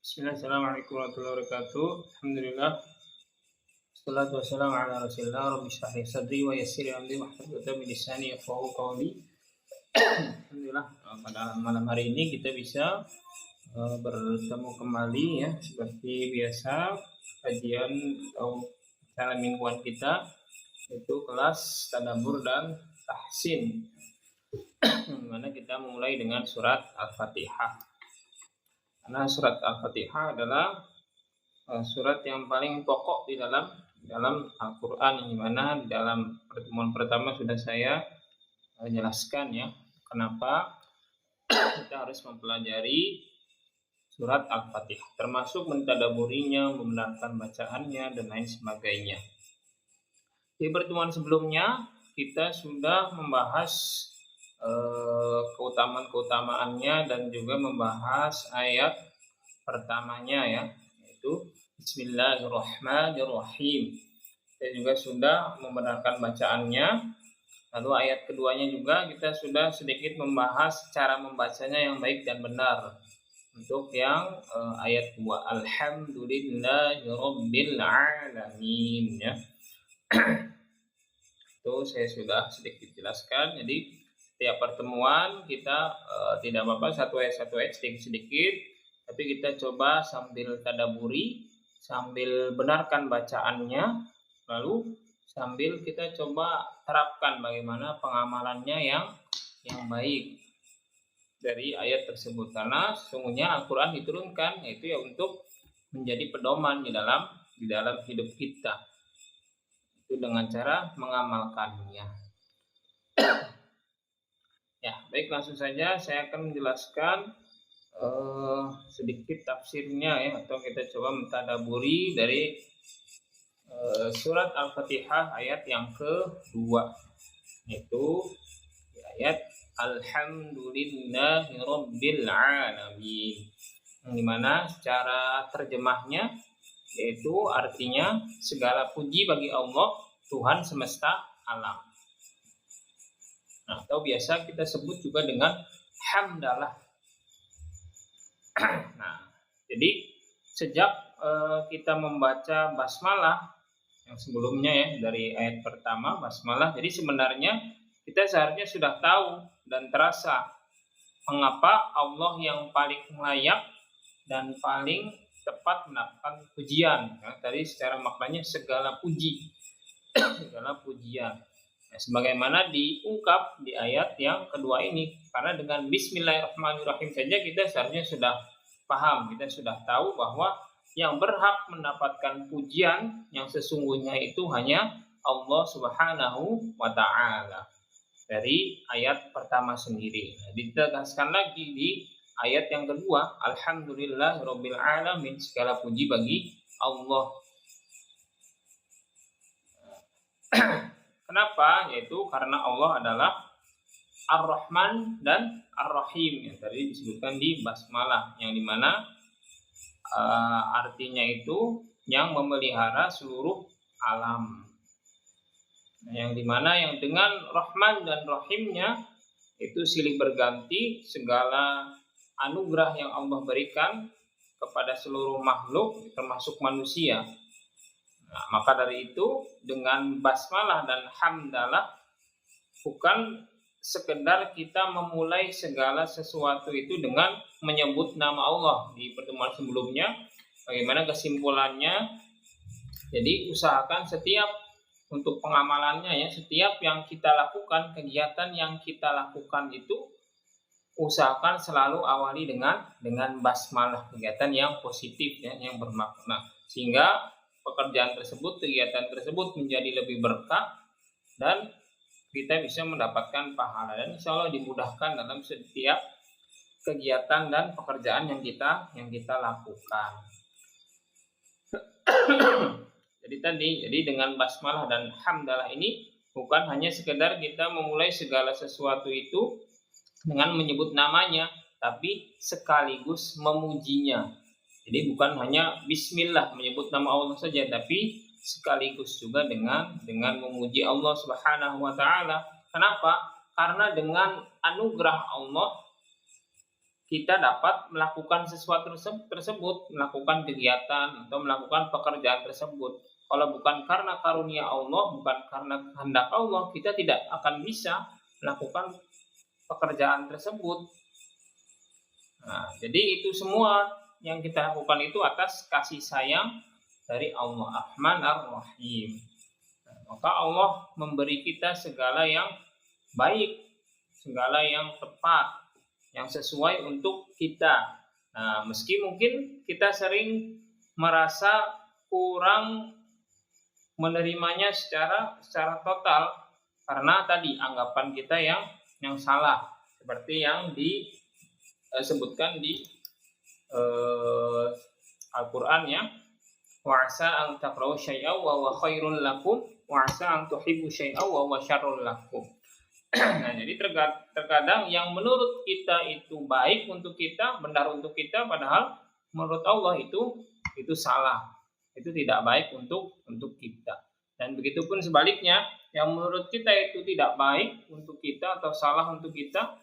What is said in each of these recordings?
Bismillahirrahmanirrahim. Warahmatullahi wabarakatuh. Alhamdulillah. Wassalatu wassalamu ala Rasulillah. Rabbi shrah li sadri wa yassir li amri wahlul 'uqdatam min lisani yafqahu qawli. Alhamdulillah, pada malam hari ini kita bisa bertemu kembali ya seperti biasa kajian atau acara mingguan kita, yaitu kelas tadabbur dan tahsin, di mana kita memulai dengan surat Al-Fatihah. Karena surat Al-Fatihah adalah surat yang paling pokok di dalam Al-Quran, yang dimana di dalam pertemuan pertama sudah saya jelaskan ya kenapa kita harus mempelajari surat Al-Fatihah, termasuk mentadaburinya, membenarkan bacaannya dan lain sebagainya. Di pertemuan sebelumnya kita sudah membahas keutamaan-keutamaannya dan juga membahas ayat pertamanya ya, yaitu Bismillahirrahmanirrahim. Kita juga sudah membenarkan bacaannya. Lalu ayat keduanya juga kita sudah sedikit membahas cara membacanya yang baik dan benar. Untuk yang ayat 2, Alhamdulillahirabbil alamin ya. Itu saya sudah sedikit jelaskan. Jadi setiap pertemuan kita tidak apa-apa satu ayat sedikit, tapi kita coba sambil tadaburi, sambil benarkan bacaannya, lalu sambil kita coba terapkan bagaimana pengamalannya yang baik dari ayat tersebut. Karena sesungguhnya Al-Quran diturunkan yaitu ya untuk menjadi pedoman di dalam hidup kita, itu dengan cara mengamalkannya. Ya, baik, langsung saja saya akan menjelaskan sedikit tafsirnya ya, atau kita coba mentadaburi dari surat Al-Fatihah ayat yang kedua, yaitu ayat Alhamdulillahirabbil alamin, yang dimana secara terjemahnya yaitu artinya segala puji bagi Allah, Tuhan semesta alam. Nah, atau biasa kita sebut juga dengan hamdalah. Nah, jadi sejak kita membaca basmalah yang sebelumnya ya, dari ayat pertama basmalah, jadi sebenarnya kita seharusnya sudah tahu dan terasa mengapa Allah yang paling layak dan paling tepat mendapatkan pujian. Nah, tadi secara maknanya segala puji, segala pujian. Nah, sebagaimana diungkap di ayat yang kedua ini, karena dengan Bismillahirrahmanirrahim saja kita seharusnya sudah paham, kita sudah tahu bahwa yang berhak mendapatkan pujian yang sesungguhnya itu hanya Allah Subhanahu wa Ta'ala. Dari ayat pertama sendiri. Nah, ditegaskan lagi di ayat yang kedua, Alhamdulillahirabbil alamin, segala puji bagi Allah. Kenapa? Yaitu karena Allah adalah Ar-Rahman dan Ar-Rahim yang tadi disebutkan di basmalah, yang dimana artinya itu yang memelihara seluruh alam. Yang dimana yang dengan Rahman dan Rahimnya itu silih berganti segala anugerah yang Allah berikan kepada seluruh makhluk termasuk manusia. Nah, maka dari itu dengan basmalah dan hamdalah bukan sekedar kita memulai segala sesuatu itu dengan menyebut nama Allah. Di pertemuan sebelumnya bagaimana kesimpulannya? Jadi usahakan setiap untuk pengamalannya ya, setiap yang kita lakukan, kegiatan yang kita lakukan itu usahakan selalu awali dengan basmalah, kegiatan yang positif ya, yang bermakna, sehingga pekerjaan tersebut, kegiatan tersebut menjadi lebih berkah dan kita bisa mendapatkan pahala, dan insya Allah dimudahkan dalam setiap kegiatan dan pekerjaan yang kita lakukan. Jadi dengan basmalah dan hamdalah ini bukan hanya sekedar kita memulai segala sesuatu itu dengan menyebut namanya, tapi sekaligus memujinya. Jadi bukan hanya bismillah menyebut nama Allah saja, tapi sekaligus juga dengan memuji Allah Subhanahu wa Ta'ala. Kenapa? Karena dengan anugerah Allah kita dapat melakukan sesuatu tersebut, melakukan kegiatan atau melakukan pekerjaan tersebut. Kalau bukan karena karunia Allah, bukan karena kehendak Allah, kita tidak akan bisa melakukan pekerjaan tersebut. Nah, jadi itu semua yang kita lakukan itu atas kasih sayang dari Allah Rahman Ar-Rahim. Nah, maka Allah memberi kita segala yang baik, segala yang tepat, yang sesuai untuk kita. Nah, meski mungkin kita sering merasa kurang menerimanya secara total karena tadi anggapan kita yang salah, seperti yang disebutkan di Al-Qur'an ya. Wa 'asa an takrahu syai'an wa huwa khairul lakum wa 'asa an tuhibbu syai'an wa huwa syarrul lakum. Nah, jadi terkadang yang menurut kita itu baik untuk kita, benar untuk kita, padahal menurut Allah itu salah. Itu tidak baik untuk kita. Dan begitupun sebaliknya, yang menurut kita itu tidak baik untuk kita atau salah untuk kita,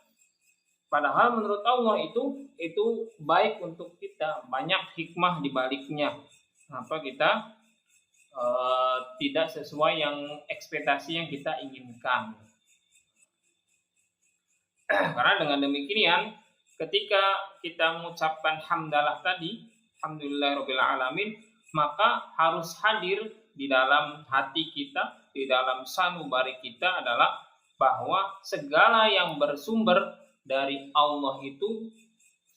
padahal menurut Allah itu baik untuk kita. Banyak hikmah di baliknya. Kenapa kita tidak sesuai yang ekspektasi yang kita inginkan. Karena dengan demikian, ketika kita mengucapkan hamdalah tadi, alhamdulillahirabbil alamin, maka harus hadir di dalam hati kita, di dalam sanubari kita adalah bahwa segala yang bersumber dari Allah itu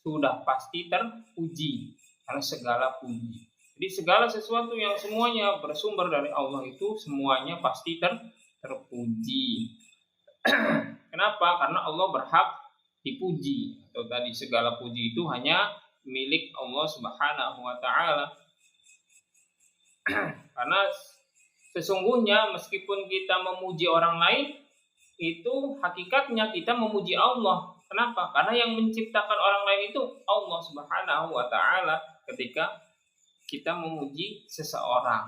sudah pasti terpuji, karena segala puji. Jadi segala sesuatu yang semuanya bersumber dari Allah itu semuanya pasti terpuji. Kenapa? Karena Allah berhak dipuji. Atau tadi segala puji itu hanya milik Allah Subhanahu wa taala. Karena sesungguhnya meskipun kita memuji orang lain, itu hakikatnya kita memuji Allah. Kenapa? Karena yang menciptakan orang lain itu Allah Subhanahu wa taala. Ketika kita memuji seseorang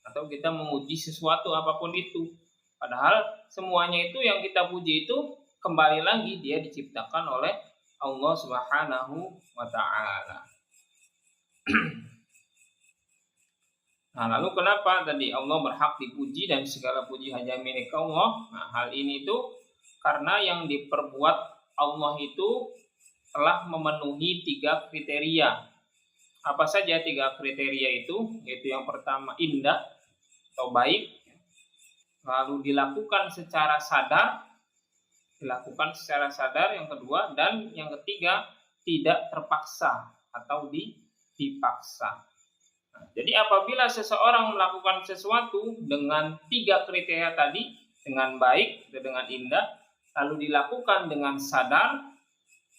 atau kita memuji sesuatu apapun itu, padahal semuanya itu yang kita puji itu kembali lagi dia diciptakan oleh Allah Subhanahu wa taala. Nah, lalu kenapa tadi Allah berhak dipuji dan segala puji hanya milik Allah? Nah, hal ini itu karena yang diperbuat Allah itu telah memenuhi 3 kriteria. Apa saja 3 kriteria itu? Yaitu yang pertama indah atau baik, lalu dilakukan secara sadar, yang kedua, dan yang ketiga tidak terpaksa atau dipaksa. Nah, jadi apabila seseorang melakukan sesuatu dengan 3 kriteria tadi, dengan baik atau dengan indah, lalu dilakukan dengan sadar,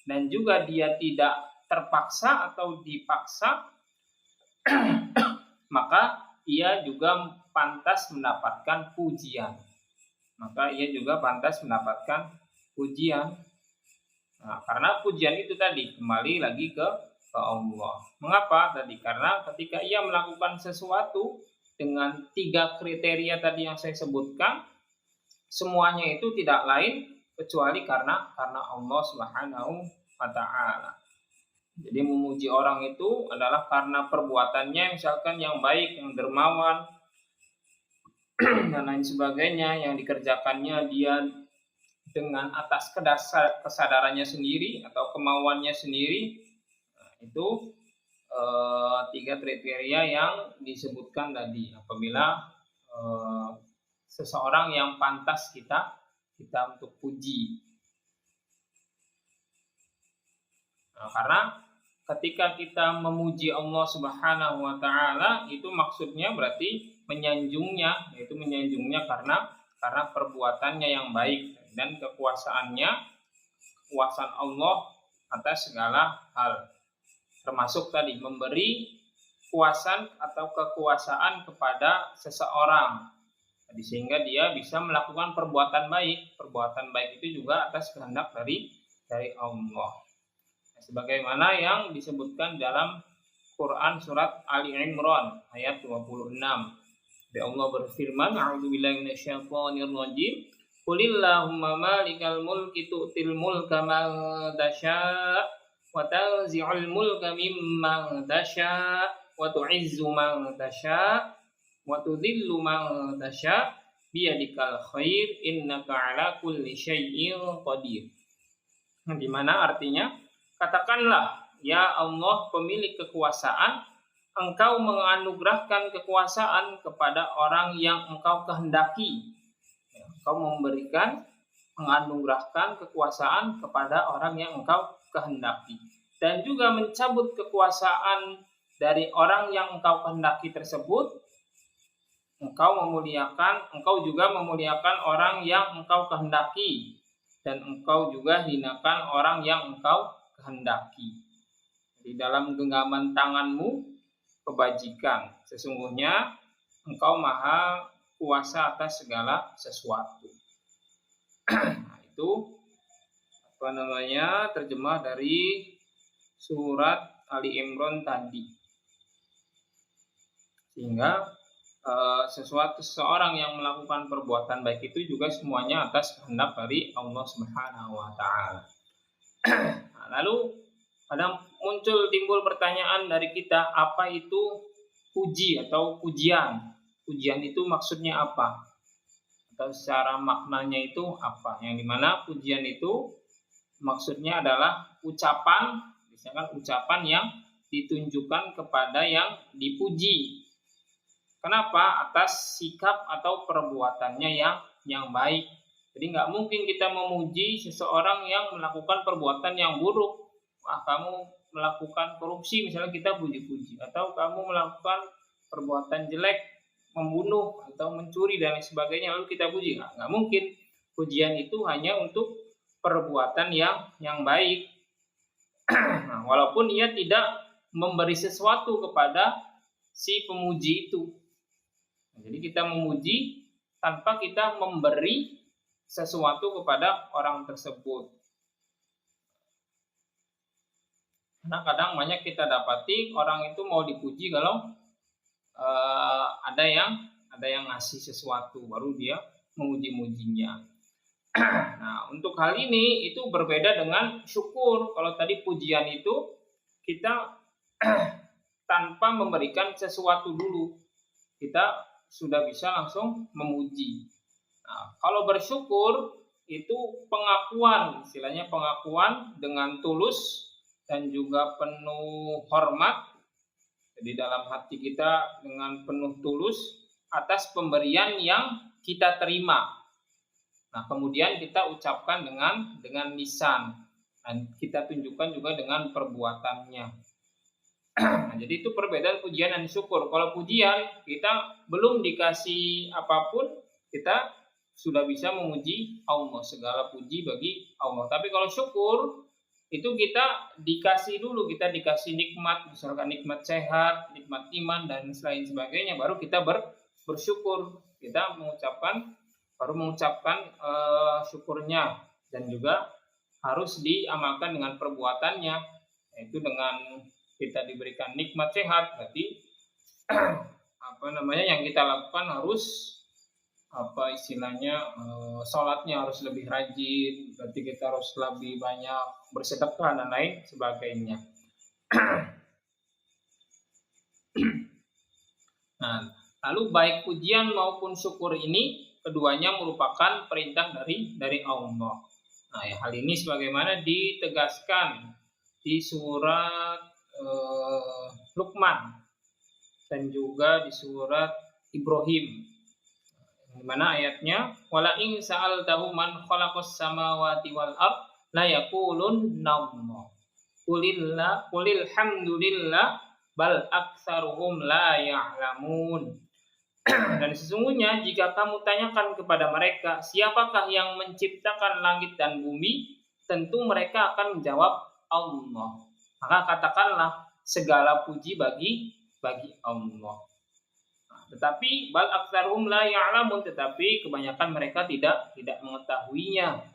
dan juga dia tidak terpaksa atau dipaksa, maka ia juga pantas mendapatkan pujian. Nah, karena pujian itu tadi kembali lagi ke Allah. Mengapa tadi? Karena ketika ia melakukan sesuatu dengan 3 kriteria tadi yang saya sebutkan, semuanya itu tidak lain kecuali karena Allah Subhanahu wa taala. Jadi memuji orang itu adalah karena perbuatannya, misalkan yang baik, yang dermawan, dan lain sebagainya, yang dikerjakannya dia dengan atas kesadarannya sendiri atau kemauannya sendiri. Nah, itu 3 kriteria yang disebutkan tadi. Apabila seseorang yang pantas kita untuk puji. Nah, karena ketika kita memuji Allah Subhanahu wa taala, itu maksudnya berarti menyanjungnya, yaitu menyanjungnya karena perbuatannya yang baik dan kekuasaan Allah atas segala hal. Termasuk tadi memberi kuasa atau kekuasaan kepada seseorang. Jadi sehingga dia bisa melakukan perbuatan baik. Perbuatan baik itu juga atas kehendak dari Allah. Sebagaimana yang disebutkan dalam Quran surat Ali Imran ayat 26. Allah berfirman, a'udzubillahi minasyaitonirrajim, qulillahumma malikal mulki tu'til mulka man tasya' wa tanzi'ul mulka mimman tasha wa tu'izzu man tasha wa tudhillu man tasha biyadikal khair innaka ala kulli syai'in qadir. Di mana artinya, katakanlah, ya Allah pemilik kekuasaan, Engkau menganugerahkan kekuasaan kepada orang yang Engkau kehendaki. Engkau menganugerahkan kekuasaan kepada orang yang Engkau kehendaki. Dan juga mencabut kekuasaan dari orang yang Engkau kehendaki tersebut. Engkau juga memuliakan orang yang Engkau kehendaki, dan Engkau juga hinakan orang yang Engkau kehendaki. Di dalam genggaman tanganmu kebajikan, sesungguhnya Engkau maha kuasa atas segala sesuatu. Nah, itu terjemah dari surat Ali Imran tadi. Sehingga seseorang yang melakukan perbuatan baik itu juga semuanya atas kehendak dari Allah Subhanahu wa taala. Nah, lalu timbul pertanyaan dari kita, apa itu puji atau pujian? Pujian itu maksudnya apa? Atau secara maknanya itu apa? Yang dimana pujian itu maksudnya adalah ucapan, misalkan ucapan yang ditunjukkan kepada yang dipuji. Kenapa? Atas sikap atau perbuatannya yang baik. Jadi nggak mungkin kita memuji seseorang yang melakukan perbuatan yang buruk. Wah, kamu melakukan korupsi, misalnya kita puji-puji. Atau kamu melakukan perbuatan jelek, membunuh atau mencuri dan lain sebagainya, lalu kita puji. Nggak mungkin. Pujian itu hanya untuk perbuatan yang baik. Nah, walaupun ia tidak memberi sesuatu kepada si pemuji itu. Jadi kita memuji tanpa kita memberi sesuatu kepada orang tersebut. Karena kadang banyak kita dapati orang itu mau dipuji kalau ada yang ngasih sesuatu, baru dia memuji-mujinya. Nah, untuk hal ini itu berbeda dengan syukur. Kalau tadi pujian itu kita tanpa memberikan sesuatu dulu, kita sudah bisa langsung memuji. Nah, kalau bersyukur itu pengakuan, istilahnya pengakuan dengan tulus dan juga penuh hormat. Jadi dalam hati kita dengan penuh tulus atas pemberian yang kita terima. Nah, kemudian kita ucapkan dengan lisan, dan kita tunjukkan juga dengan perbuatannya. Nah, jadi itu perbedaan pujian dan syukur. Kalau pujian kita belum dikasih apapun, kita sudah bisa memuji Allah, segala puji bagi Allah. Tapi kalau syukur itu kita dikasih dulu, kita dikasih nikmat, misalkan nikmat sehat, nikmat iman dan lain sebagainya, baru kita bersyukur. Kita baru mengucapkan syukurnya, dan juga harus diamalkan dengan perbuatannya, yaitu dengan kita diberikan nikmat sehat, berarti yang kita lakukan harus sholatnya harus lebih rajin, berarti kita harus lebih banyak bersedekah dan lain sebagainya. Nah, lalu baik pujian maupun syukur ini keduanya merupakan perintah dari Allah. Nah, hal ini sebagaimana ditegaskan di surat Luqman dan juga di surat Ibrahim, di mana ayatnya wala in sa'altahu man khalaqas samawati wal ard la yaqulunna Allah qulil hamdulillah bal aktsaruhum la ya'lamun. Dan sesungguhnya jika kamu tanyakan kepada mereka siapakah yang menciptakan langit dan bumi, tentu mereka akan menjawab Allah. Maka katakanlah segala puji bagi Allah. Nah, tetapi bal aktsaruhum la ya'lamun, tetapi kebanyakan mereka tidak mengetahuinya.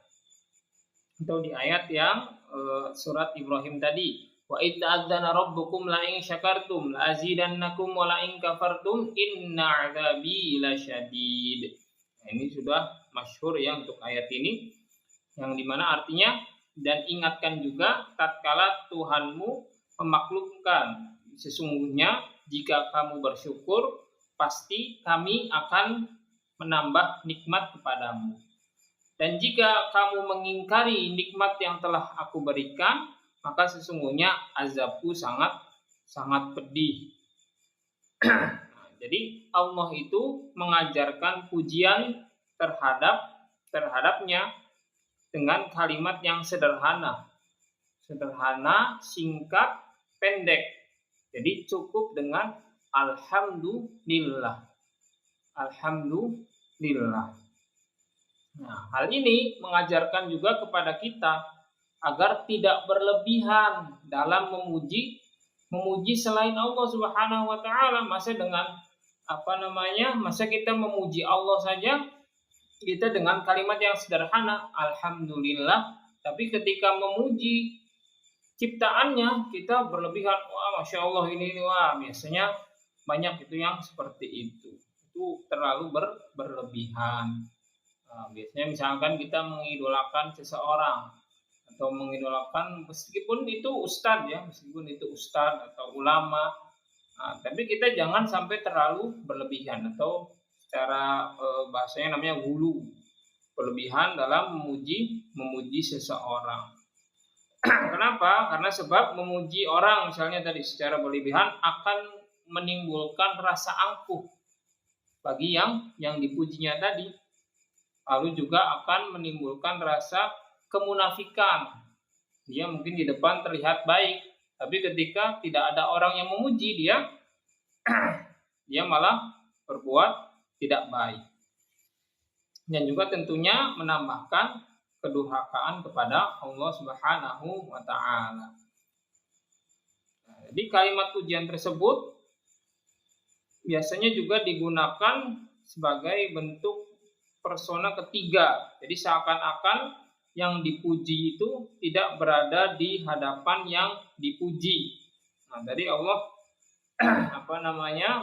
Atau di ayat yang surat Ibrahim tadi, wa idza adzana rabbukum la in syakartum la azidannakum wa la in kafartum inna 'adzabi lasyadid. Nah, ini sudah masyhur ya untuk ayat ini, yang dimana artinya Dan ingatkan juga tatkala Tuhanmu memaklumkan, sesungguhnya jika kamu bersyukur pasti kami akan menambah nikmat kepadamu. Dan jika kamu mengingkari nikmat yang telah aku berikan, maka sesungguhnya azabku sangat pedih. Jadi Allah itu mengajarkan pujian terhadapnya dengan kalimat yang sederhana, singkat, pendek. Jadi cukup dengan alhamdulillah. Nah, hal ini mengajarkan juga kepada kita agar tidak berlebihan dalam memuji selain Allah Subhanahu wa taala. Masa kita memuji Allah saja kita dengan kalimat yang sederhana, alhamdulillah, tapi ketika memuji ciptaannya kita berlebihan, wah masya Allah ini wah, biasanya banyak itu yang seperti itu terlalu berlebihan. Nah, biasanya misalkan kita mengidolakan seseorang atau mengidolakan meskipun itu ustadz atau ulama, tapi kita jangan sampai terlalu berlebihan atau secara bahasanya namanya gulu, berlebihan dalam memuji seseorang. Kenapa? Karena sebab memuji orang misalnya tadi secara berlebihan akan menimbulkan rasa angkuh bagi yang dipujinya tadi. Lalu juga akan menimbulkan rasa kemunafikan. Dia mungkin di depan terlihat baik, tapi ketika tidak ada orang yang memuji dia malah berbuat tidak baik. Dan juga tentunya menambahkan kedurhakaan kepada Allah Subhanahu wa taala. Jadi kalimat pujian tersebut biasanya juga digunakan sebagai bentuk persona ketiga. Jadi seakan-akan yang dipuji itu tidak berada di hadapan yang dipuji. Nah, tadi Allah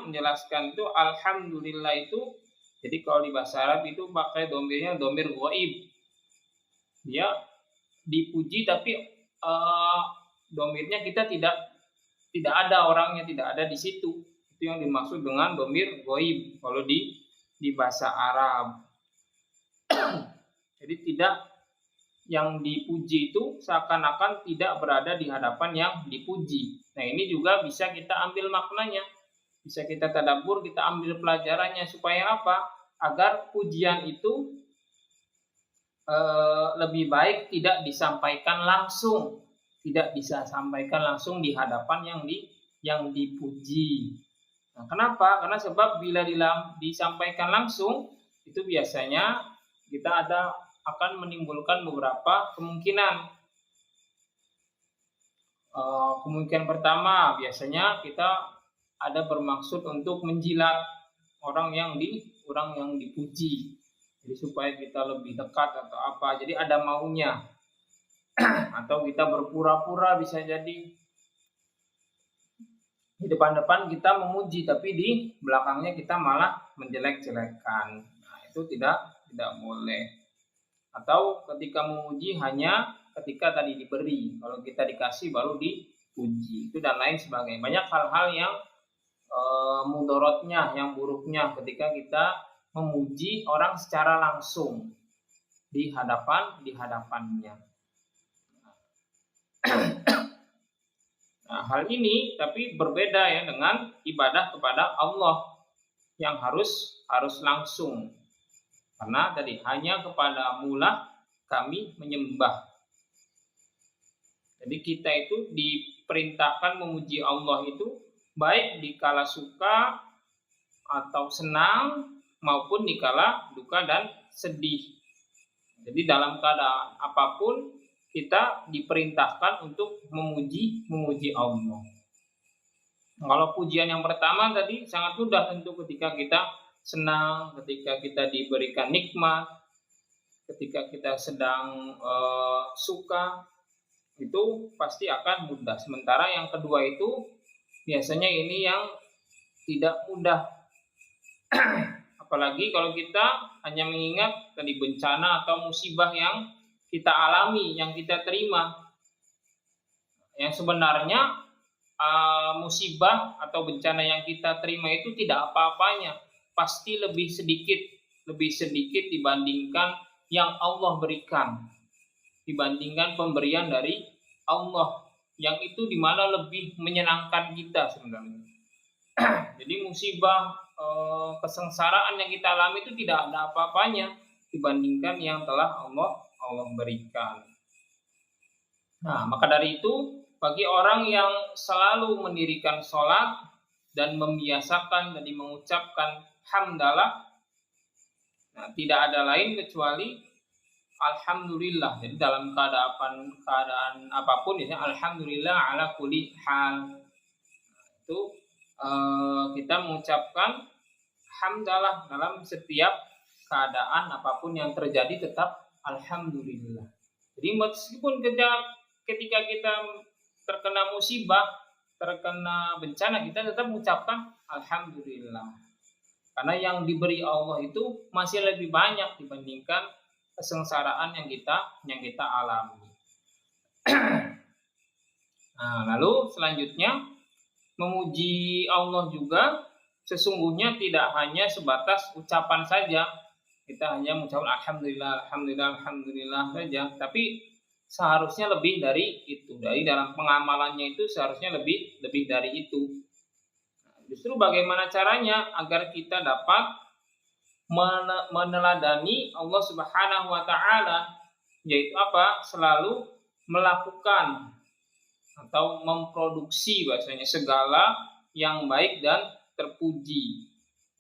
menjelaskan itu alhamdulillah itu. Jadi kalau di bahasa Arab itu pakai domirnya domir ghaib. Dia dipuji tapi domirnya kita tidak ada orangnya, tidak ada di situ. Itu yang dimaksud dengan domir ghaib kalau di bahasa Arab. Jadi tidak, yang dipuji itu seakan-akan tidak berada di hadapan yang dipuji. Nah, ini juga bisa kita ambil maknanya, bisa kita tadabbur, kita ambil pelajarannya supaya apa? Agar pujian itu lebih baik tidak disampaikan langsung, tidak bisa sampaikan langsung di hadapan yang dipuji. Nah, kenapa? Karena sebab bila disampaikan langsung itu biasanya kita akan menimbulkan beberapa kemungkinan. Kemungkinan pertama biasanya kita ada bermaksud untuk menjilat orang yang dipuji. Jadi supaya kita lebih dekat atau apa. Jadi ada maunya. Atau kita berpura-pura bisa jadi. Di depan-depan kita memuji tapi di belakangnya kita malah menjelek-jelekan. Nah, itu tidak boleh. Atau ketika memuji hanya ketika tadi diberi, kalau kita dikasih baru dipuji, itu dan lain sebagainya. Banyak hal-hal yang mudorotnya, yang buruknya ketika kita memuji orang secara langsung di hadapannya. Nah, hal ini tapi berbeda ya dengan ibadah kepada Allah yang harus langsung. Karena tadi hanya kepada Mulah kami menyembah. Jadi kita itu diperintahkan memuji Allah itu baik dikala suka atau senang maupun dikala duka dan sedih. Jadi dalam keadaan apapun kita diperintahkan untuk memuji Allah. Kalau pujian yang pertama tadi sangat mudah tentu ketika kita senang, ketika kita diberikan nikmat, ketika kita sedang suka, itu pasti akan mudah. Sementara yang kedua itu biasanya ini yang tidak mudah. Apalagi kalau kita hanya mengingat tadi bencana atau musibah yang kita alami, yang kita terima. Yang sebenarnya musibah atau bencana yang kita terima itu tidak apa-apanya, pasti lebih sedikit dibandingkan yang Allah berikan, dibandingkan pemberian dari Allah yang itu dimana lebih menyenangkan kita sebenarnya. Jadi musibah, kesengsaraan yang kita alami itu tidak ada apa-apanya dibandingkan yang telah Allah berikan. Nah, maka dari itu bagi orang yang selalu mendirikan sholat dan membiasakan dan mengucapkan hamdalah, nah, tidak ada lain kecuali alhamdulillah. Jadi dalam keadaan apapun ya, alhamdulillah ala kulli hal. Itu kita mengucapkan hamdalah dalam setiap keadaan apapun yang terjadi, tetap alhamdulillah. Jadi meskipun ketika kita terkena musibah, terkena bencana, kita tetap mengucapkan alhamdulillah. Karena yang diberi Allah itu masih lebih banyak dibandingkan kesengsaraan yang kita alami. Nah, lalu selanjutnya memuji Allah juga sesungguhnya tidak hanya sebatas ucapan saja. Kita hanya mengucapkan alhamdulillah, alhamdulillah, alhamdulillah saja, tapi seharusnya lebih dari itu. Dari dalam pengamalannya itu seharusnya lebih dari itu. Justru bagaimana caranya agar kita dapat meneladani Allah Subhanahu wa taala, yaitu apa? Selalu melakukan atau memproduksi bahasanya segala yang baik dan terpuji.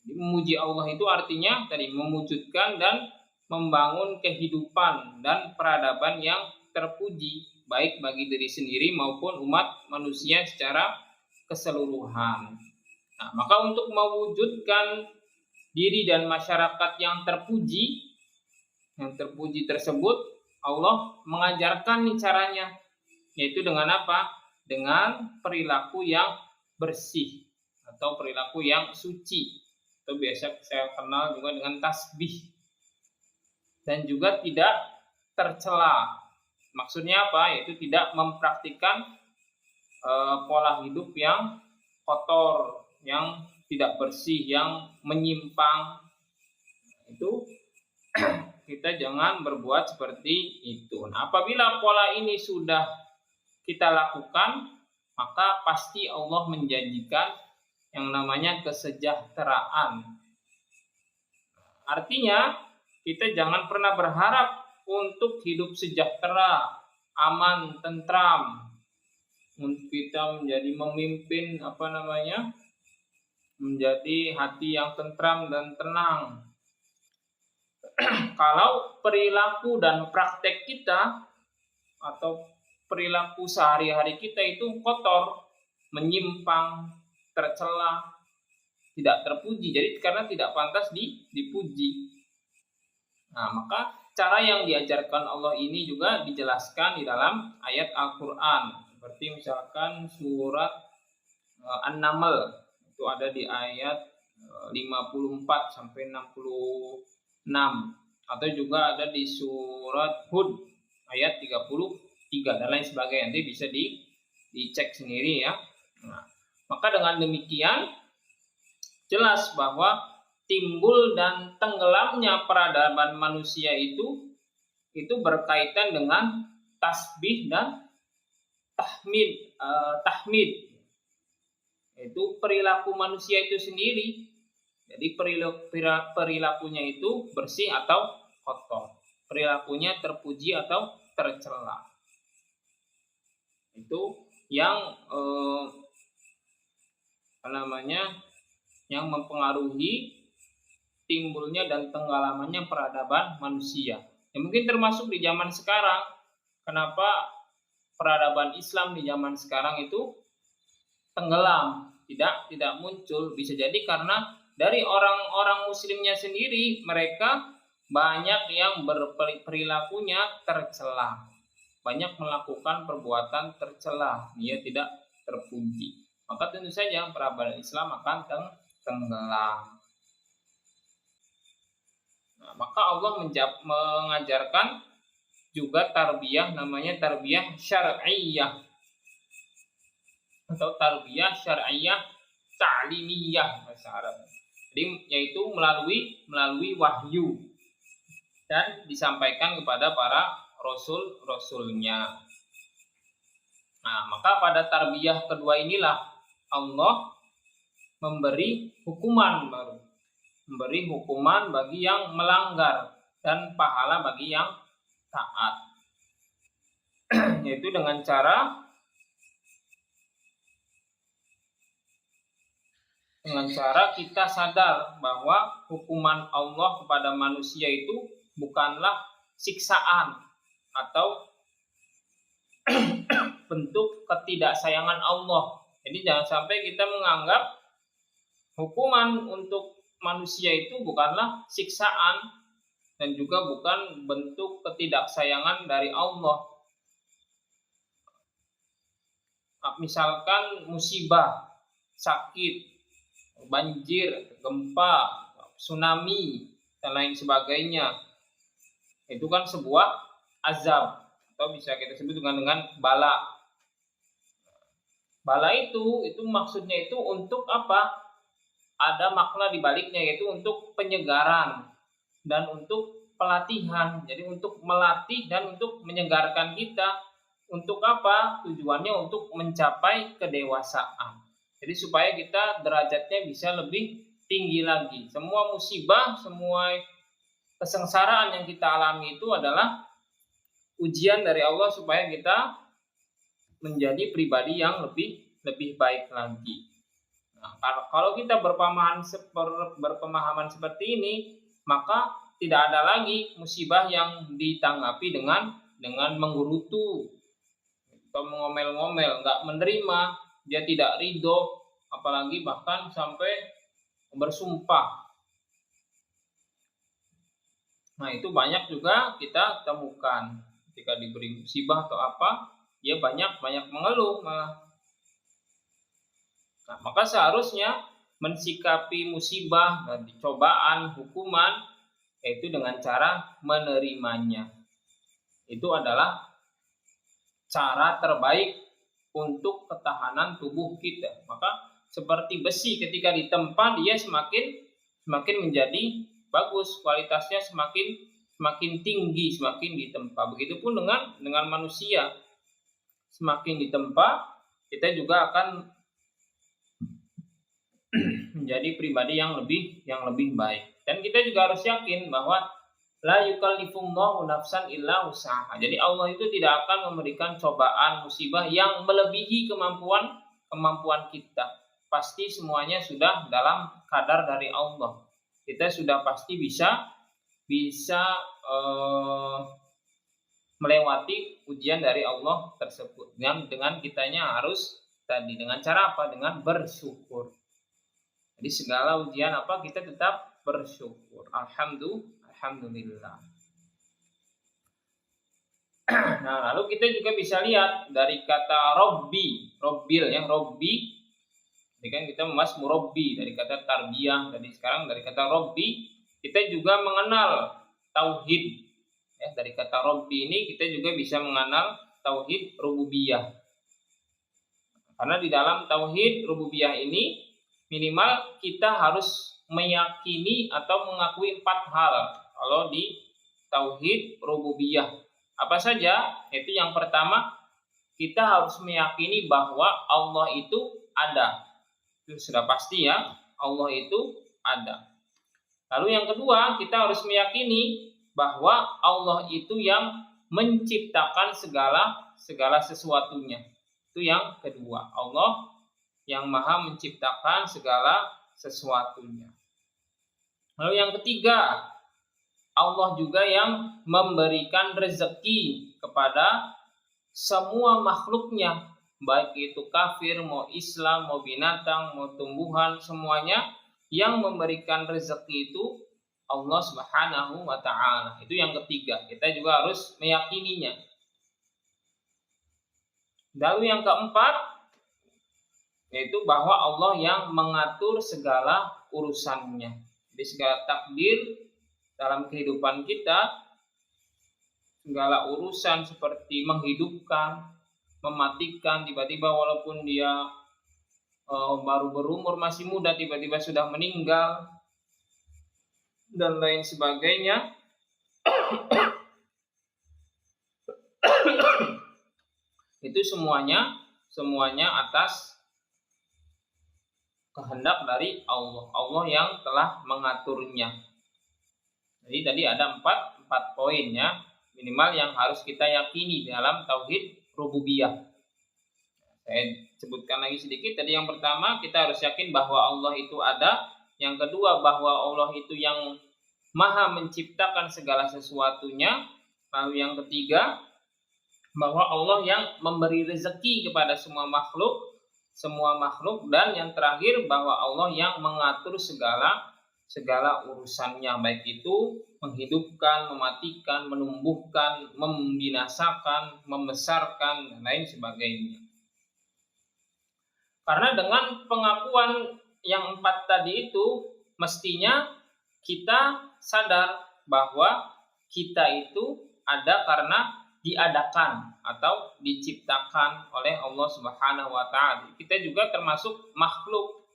Jadi, memuji Allah itu artinya tadi mewujudkan dan membangun kehidupan dan peradaban yang terpuji, baik bagi diri sendiri maupun umat manusia secara keseluruhan. Nah, maka untuk mewujudkan diri dan masyarakat yang terpuji tersebut, Allah mengajarkan nih caranya, yaitu dengan apa? Dengan perilaku yang bersih atau perilaku yang suci, atau biasa saya kenal juga dengan tasbih, dan juga tidak tercela. Maksudnya apa? Yaitu tidak mempraktikkan pola hidup yang kotor, yang tidak bersih, yang menyimpang. Itu kita jangan berbuat seperti itu. Nah, apabila pola ini sudah kita lakukan, maka pasti Allah menjanjikan yang namanya kesejahteraan. Artinya, kita jangan pernah berharap untuk hidup sejahtera, aman, tentram, untuk kita menjadi memimpin menjadi hati yang tentram dan tenang. Kalau perilaku dan praktek kita atau perilaku sehari-hari kita itu kotor, menyimpang, tercela, tidak terpuji, jadi karena tidak pantas dipuji. Nah, maka cara yang diajarkan Allah ini juga dijelaskan di dalam ayat Al-Quran. Seperti misalkan surat An-Naml, itu ada di ayat 54 sampai 66. Atau juga ada di surat Hud ayat 33 dan lain sebagainya. Nanti bisa dicek sendiri ya. Nah, maka dengan demikian jelas bahwa timbul dan tenggelamnya peradaban manusia itu berkaitan dengan tasbih dan tahmid. Itu perilaku manusia itu sendiri. Jadi perilakunya itu bersih atau kotor, perilakunya terpuji atau tercela. Itu yang yang mempengaruhi timbulnya dan tenggelamannya peradaban manusia. Ya, mungkin termasuk di zaman sekarang. Kenapa peradaban Islam di zaman sekarang itu tenggelam, tidak muncul? Bisa jadi karena dari orang-orang muslimnya sendiri, mereka banyak yang berperilakunya tercela, banyak melakukan perbuatan tercela, dia tidak terpuji. Maka tentu saja peradaban Islam akan tenggelam. Nah, maka Allah mengajarkan juga tarbiyah namanya tarbiyah syar'iyah atau tarbiyah syar'iyah ta'limiyah bahasa Arab. Jadi yaitu melalui wahyu dan disampaikan kepada para rasul-rasulnya. Nah, maka pada tarbiyah kedua inilah Allah memberi hukuman baru. Memberi hukuman bagi yang melanggar dan pahala bagi yang taat. Yaitu dengan cara kita sadar bahwa hukuman Allah kepada manusia itu bukanlah siksaan atau bentuk ketidaksayangan Allah. Jadi jangan sampai kita menganggap hukuman untuk manusia itu bukanlah siksaan dan juga bukan bentuk ketidaksayangan dari Allah. Misalkan musibah, sakit, banjir, gempa, tsunami, dan lain sebagainya. Itu kan sebuah azab atau bisa kita sebut dengan bala. Bala itu maksudnya itu untuk apa? Ada makna di baliknya, yaitu untuk penyegaran dan untuk pelatihan. Jadi untuk melatih dan untuk menyegarkan kita. Untuk apa? Tujuannya untuk mencapai kedewasaan. Jadi supaya kita derajatnya bisa lebih tinggi lagi. Semua musibah, semua kesengsaraan yang kita alami itu adalah ujian dari Allah supaya kita menjadi pribadi yang lebih baik lagi. Nah, kalau kita berpemahaman seperti ini, maka tidak ada lagi musibah yang ditanggapi dengan menggerutu atau mengomel-ngomel, nggak menerima, dia tidak ridho, apalagi bahkan sampai bersumpah. Nah, itu banyak juga kita temukan ketika diberi musibah atau apa, dia banyak mengeluh malah. Nah, maka seharusnya mensikapi musibah dan cobaan, hukuman, yaitu dengan cara menerimanya. Itu adalah cara terbaik untuk ketahanan tubuh kita. Maka seperti besi ketika ditempa dia semakin menjadi bagus, kualitasnya semakin tinggi, semakin ditempa. Begitupun dengan manusia. Semakin ditempa, kita juga akan menjadi pribadi yang lebih baik. Dan kita juga harus yakin bahwa la yukallifullahu nafsan illa wus'aha. Jadi Allah itu tidak akan memberikan cobaan, musibah yang melebihi kemampuan kita. Pasti semuanya sudah dalam kadar dari Allah. Kita sudah pasti bisa melewati ujian dari Allah tersebut. Dengan kitanya harus dengan cara apa? Dengan bersyukur. Jadi segala ujian apa kita tetap bersyukur. Alhamdulillah. Nah, lalu kita juga bisa lihat dari kata robbil ya, robbi. Ini kan kita membahas murabbi dari kata tarbiyah. Jadi sekarang dari kata robbi kita juga mengenal tauhid. Ya, dari kata robbi ini kita juga bisa mengenal tauhid rububiyah. Karena di dalam tauhid rububiyah ini minimal kita harus meyakini atau mengakui 4 hal kalau di tauhid rububiyah. Apa saja? Itu yang pertama, kita harus meyakini bahwa Allah itu ada. Itu sudah pasti ya, Allah itu ada. Lalu yang kedua, kita harus meyakini bahwa Allah itu yang menciptakan segala sesuatunya. Itu yang kedua, Allah yang maha menciptakan segala sesuatunya. Lalu yang ketiga, Allah juga yang memberikan rezeki kepada semua makhluknya, baik itu kafir, mau Islam, mau binatang, mau tumbuhan, semuanya yang memberikan rezeki itu Allah Subhanahu wa ta'ala. Itu yang ketiga, kita juga harus meyakininya. Lalu yang keempat, yaitu bahwa Allah yang mengatur segala urusannya. Jadi segala takdir dalam kehidupan kita segala urusan seperti menghidupkan, mematikan, tiba-tiba walaupun dia baru berumur masih muda tiba-tiba sudah meninggal dan lain sebagainya. Itu semuanya atas kehendak dari Allah. Allah yang telah mengaturnya. Jadi tadi ada empat poin ya, minimal yang harus kita yakini dalam tauhid rububiyah. Saya sebutkan lagi sedikit. Tadi yang pertama, kita harus yakin bahwa Allah itu ada. Yang kedua, bahwa Allah itu yang maha menciptakan segala sesuatunya. Lalu yang ketiga, bahwa Allah yang memberi rezeki kepada semua makhluk. Dan yang terakhir, bahwa Allah yang mengatur segala urusannya, baik itu menghidupkan, mematikan, menumbuhkan, membinasakan, membesarkan, dan lain sebagainya. Karena dengan pengakuan yang 4 tadi itu, mestinya kita sadar bahwa kita itu ada karena diadakan atau diciptakan oleh Allah Subhanahu wa taala. Kita juga termasuk makhluk.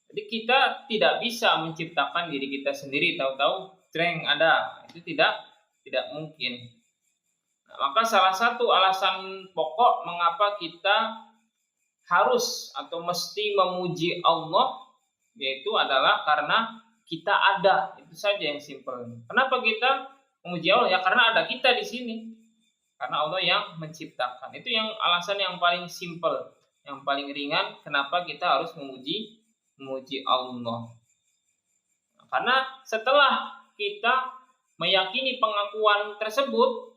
Jadi kita tidak bisa menciptakan diri kita sendiri tahu-tahu dreng ada. Itu tidak mungkin. Nah, maka salah satu alasan pokok mengapa kita harus atau mesti memuji Allah yaitu adalah karena kita ada. Itu saja yang simpel. Kenapa kita memuji Allah? Ya karena ada kita di sini. Karena Allah yang menciptakan. Itu yang alasan yang paling simpel, yang paling ringan kenapa kita harus memuji Allah. Karena setelah kita meyakini pengakuan tersebut,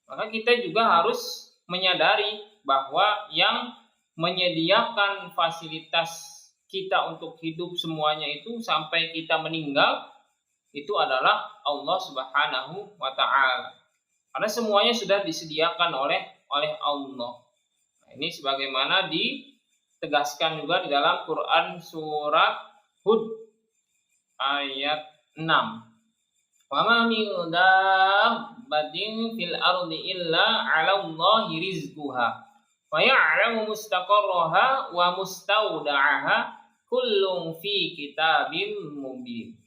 maka kita juga harus menyadari bahwa yang menyediakan fasilitas kita untuk hidup semuanya itu sampai kita meninggal itu adalah Allah Subhanahu wa taala. Karena semuanya sudah disediakan oleh Allah. Nah, ini sebagaimana ditegaskan juga di dalam Quran surat Hud ayat 6. Wa ma min dabbatin fil ardi illa 'ala Allahi rizquha wa ya'lamu mustaqarraha wa mustawda'aha kullun fi kitabim mubin.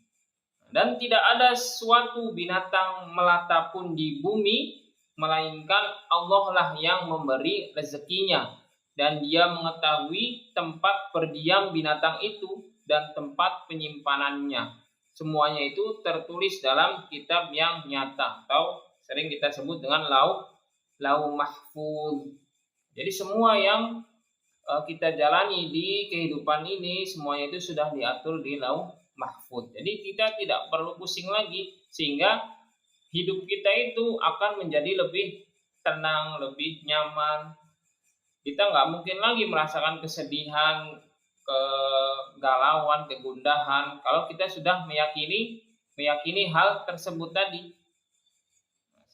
Dan tidak ada suatu binatang melata pun di bumi melainkan Allah lah yang memberi rezekinya dan Dia mengetahui tempat berdiam binatang itu dan tempat penyimpanannya. Semuanya itu tertulis dalam kitab yang nyata atau sering kita sebut dengan lauh mahfuz. Jadi semua yang kita jalani di kehidupan ini semuanya itu sudah diatur di lauh mahfuz. Jadi kita tidak perlu pusing lagi sehingga hidup kita itu akan menjadi lebih tenang, lebih nyaman. Kita nggak mungkin lagi merasakan kesedihan, kegalauan, kegundahan kalau kita sudah meyakini hal tersebut tadi.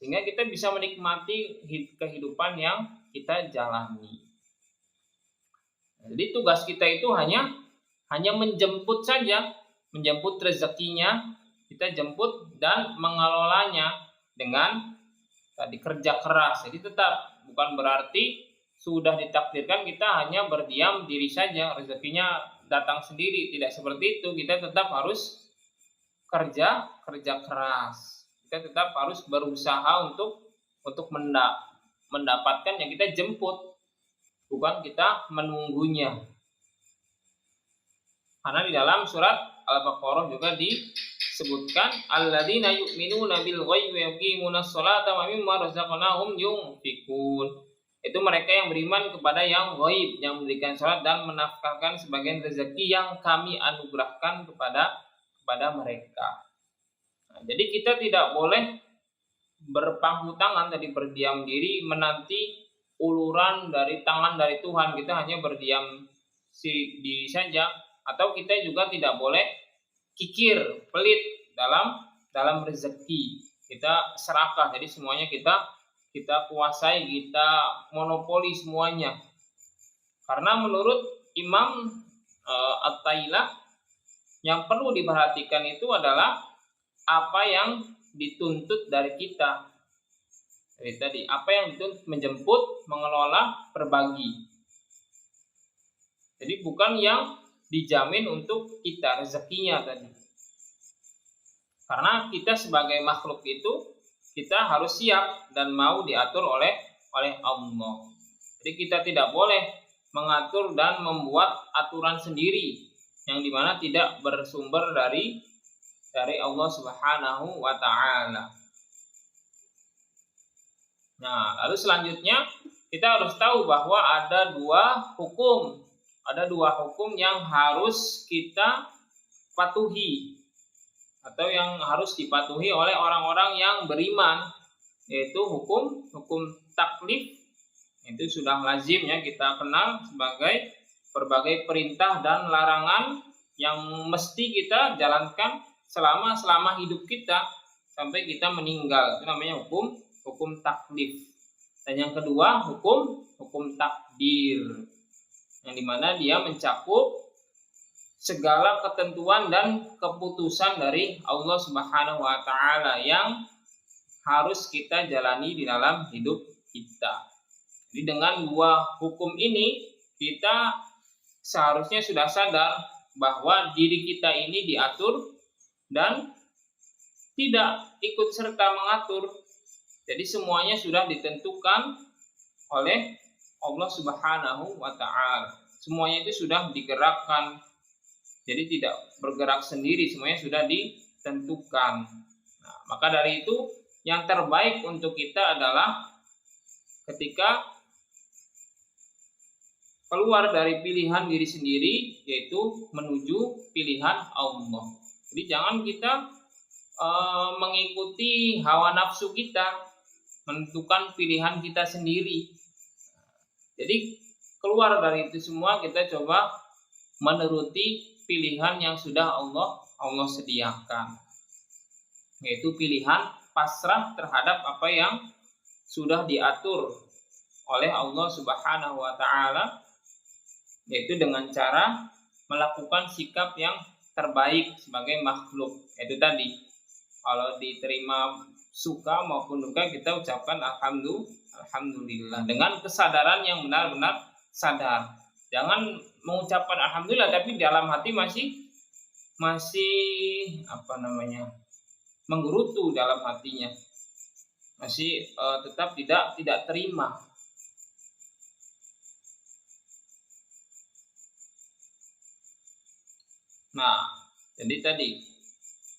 Sehingga kita bisa menikmati kehidupan yang kita jalani. Jadi tugas kita itu hanya menjemput saja. Menjemput rezekinya, kita jemput dan mengelolanya dengan tadi kerja keras. Jadi tetap bukan berarti sudah ditakdirkan kita hanya berdiam diri saja, rezekinya datang sendiri. Tidak seperti itu. Kita tetap harus kerja keras. Kita tetap harus berusaha untuk mendapatkan yang kita jemput, bukan kita menunggunya. Karena di dalam surat Al-Baqarah juga disebutkan alladzina yu'minuna bil ghaibi wa yuqimunas sholata wa mimma razaqnahum yunfikun. Itu mereka yang beriman kepada yang ghaib, yang memberikan salat dan menafkahkan sebagian rezeki yang kami anugerahkan kepada mereka. Nah, jadi kita tidak boleh berpangku tangan, tadi berdiam diri menanti uluran dari tangan dari Tuhan. Kita hanya berdiam diri saja. Atau kita juga tidak boleh kikir, pelit dalam rezeki. Kita serakah, jadi semuanya kita kuasai, kita monopoli semuanya. Karena menurut Imam At-Tailah yang perlu diperhatikan itu adalah apa yang dituntut dari kita. Jadi tadi apa yang dituntut menjemput, mengelola, berbagi. Jadi bukan yang dijamin untuk kita rezekinya tadi. Karena kita sebagai makhluk itu kita harus siap dan mau diatur oleh Allah. Jadi kita tidak boleh mengatur dan membuat aturan sendiri yang dimana tidak bersumber dari Allah Subhanahu wa Ta'ala. Nah, lalu selanjutnya kita harus tahu bahwa ada dua hukum yang harus kita patuhi atau yang harus dipatuhi oleh orang-orang yang beriman, yaitu hukum taklif. Itu sudah lazim ya kita kenal sebagai berbagai perintah dan larangan yang mesti kita jalankan selama hidup kita sampai kita meninggal. Itu namanya hukum taklif. Dan yang kedua hukum takdir, yang dimana dia mencakup segala ketentuan dan keputusan dari Allah Subhanahu wa Ta'ala yang harus kita jalani di dalam hidup kita. Jadi dengan dua hukum ini kita seharusnya sudah sadar bahwa diri kita ini diatur dan tidak ikut serta mengatur. Jadi semuanya sudah ditentukan oleh Allah Subhanahu wa Ta'ala. Semuanya itu sudah digerakkan. Jadi tidak bergerak sendiri, semuanya sudah ditentukan. Nah, maka dari itu yang terbaik untuk kita adalah ketika keluar dari pilihan diri sendiri, yaitu menuju pilihan Allah. Jadi jangan kita mengikuti hawa nafsu kita, menentukan pilihan kita sendiri. Jadi keluar dari itu semua, kita coba menuruti pilihan yang sudah Allah sediakan, yaitu pilihan pasrah terhadap apa yang sudah diatur oleh Allah Subhanahu wa Ta'ala, yaitu dengan cara melakukan sikap yang terbaik sebagai makhluk. Itu tadi, kalau diterima suka maupun duka kita ucapkan alhamdulillah dengan kesadaran yang benar-benar sadar. Jangan mengucapkan alhamdulillah tapi dalam hati masih menggerutu dalam hatinya, masih tetap tidak terima. Nah, jadi tadi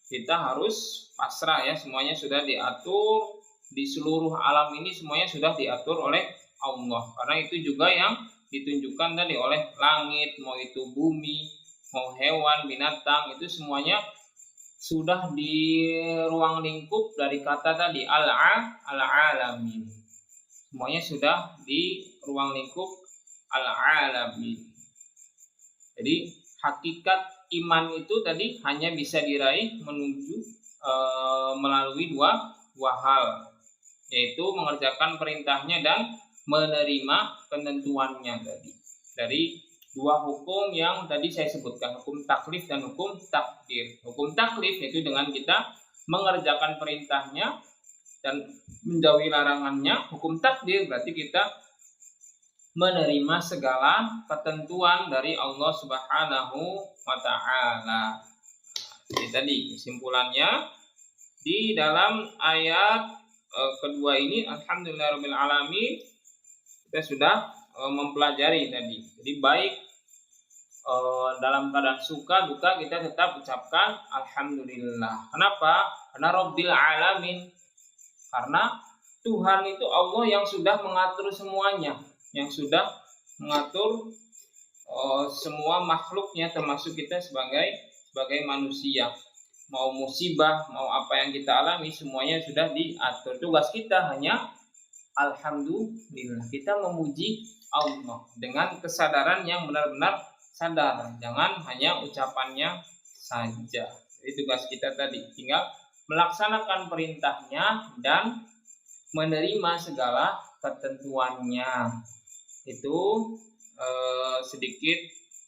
kita harus pasrah ya, semuanya sudah diatur di seluruh alam ini, semuanya sudah diatur oleh Allah. Karena itu juga yang ditunjukkan tadi oleh langit, mau itu bumi, mau hewan, binatang, itu semuanya sudah di ruang lingkup dari kata tadi al-alamin. Semuanya sudah di ruang lingkup al-alamin. Jadi hakikat iman itu tadi hanya bisa diraih melalui dua hal, yaitu mengerjakan perintahnya dan menerima ketentuannya tadi. Dari dua hukum yang tadi saya sebutkan, hukum taklif dan hukum takdir. Hukum taklif yaitu dengan kita mengerjakan perintahnya dan menjauhi larangannya. Hukum takdir berarti kita menerima segala ketentuan dari Allah Subhanahu wa Ta'ala. Jadi tadi kesimpulannya di dalam ayat kedua ini, alhamdulillahirabbil alamin, kita sudah mempelajari tadi. Jadi baik dalam keadaan suka duka kita tetap ucapkan alhamdulillah. Kenapa? Karena Rabbil alamin. Karena Tuhan itu Allah yang sudah mengatur semuanya, yang sudah mengatur semua makhluknya, termasuk kita sebagai manusia. Mau musibah, mau apa yang kita alami, semuanya sudah diatur. Tugas kita hanya alhamdulillah, kita memuji Allah dengan kesadaran yang benar-benar sadar, jangan hanya ucapannya saja. Itu tugas kita tadi, tinggal melaksanakan perintahnya dan menerima segala ketentuannya. Itu sedikit